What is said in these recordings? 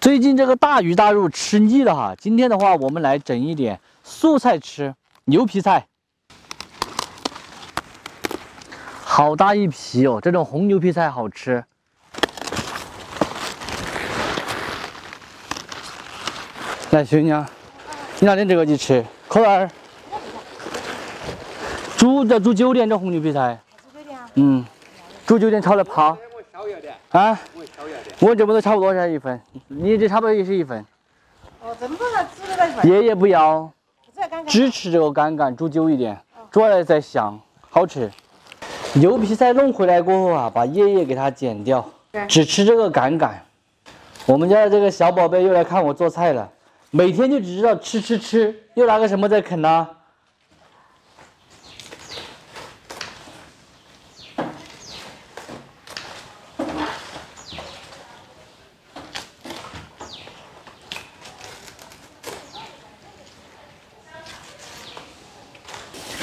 最近这个大鱼大肉吃腻了哈，今天的话我们来整一点素菜吃，牛皮菜。好大一皮哦，这种红牛皮菜好吃。来，学娘，你拿点这个去吃，扣儿。煮9点这红牛皮菜。煮9点啊？嗯，煮9点炒了泡。我小一点。啊？我这不都差不多噻，1份，你这差不多也是1份。哦，这么多人煮的1份。爷爷不要，只吃这个干干，煮久一点，煮完了再香，好吃。牛皮菜弄回来过后啊，把叶叶给它剪掉，只吃这个干干。我们家的这个小宝贝又来看我做菜了，每天就只知道吃，又拿个什么在啃呢？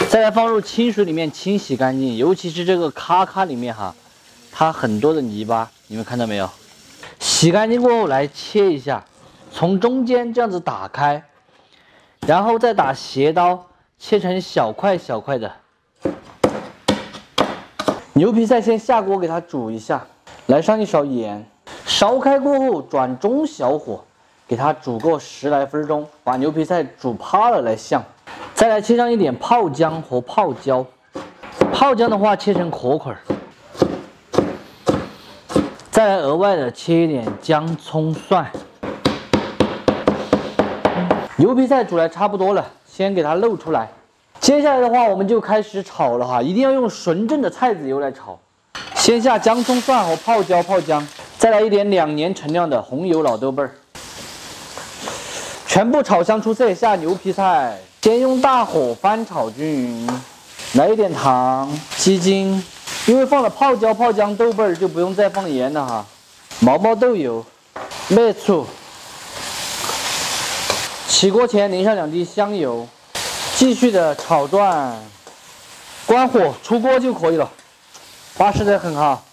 再来放入清水里面清洗干净，尤其是这个咔咔里面哈，它很多的泥巴，你们看到没有？洗干净过后来切一下，从中间这样子打开，然后再打斜刀切成小块小块的。牛皮菜先下锅给它煮一下，来上一勺盐，烧开过后转中小火，给它煮个10来分钟，把牛皮菜煮趴了来下。再来切上一点泡姜和泡椒，泡姜的话切成壳块，再来额外的切一点姜、葱、蒜。牛皮菜煮来差不多了，先给它漏出来。接下来的话，我们就开始炒了哈，一定要用纯正的菜籽油来炒。先下姜、葱、蒜和泡椒、泡姜，再来一点2年陈酿的红油老豆瓣儿，全部炒香出色。下牛皮菜。先用大火翻炒均匀，来一点糖、鸡精，因为放了泡椒、泡姜、豆瓣儿就不用再放盐了哈。毛豆油、麦醋，起锅前淋上2滴香油，继续的炒转，关火出锅就可以了。巴适得很哈，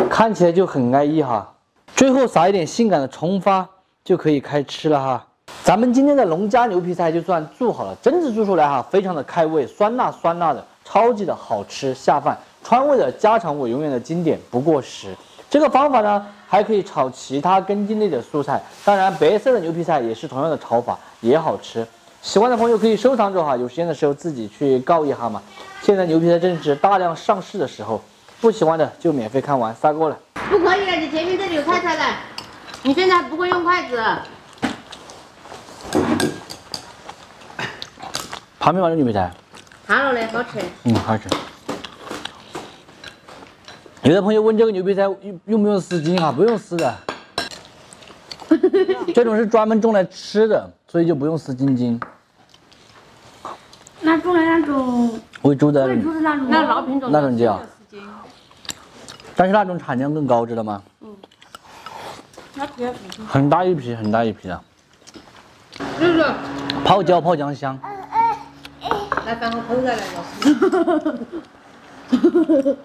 看起来就很安逸哈。最后撒一点性感的葱花就可以开吃了哈。咱们今天的农家牛皮菜就算做好了，真子做出来哈，非常的开胃，酸辣的，超级的好吃下饭，川味的家常味，永远的经典不过时。这个方法呢，还可以炒其他根茎类的蔬菜，当然白色的牛皮菜也是同样的炒法，也好吃。喜欢的朋友可以收藏着哈，有时间的时候自己去告一下嘛。现在牛皮菜正是大量上市的时候，不喜欢的就免费看完撒锅了。不可以了，你前面这里有菜菜的，你现在不会用筷子。旁边嘛有牛皮菜，好了嘞，好吃。好吃。有的朋友问这个牛皮菜用不用丝巾啊？不用丝的，这种是专门种来吃的，所以就不用丝巾。那种的那种喂猪的那老品种那种叫，但是那种产量更高，知道吗？很大一批，很大一批的。是不是？泡椒、泡姜香。来，把我抠下来了。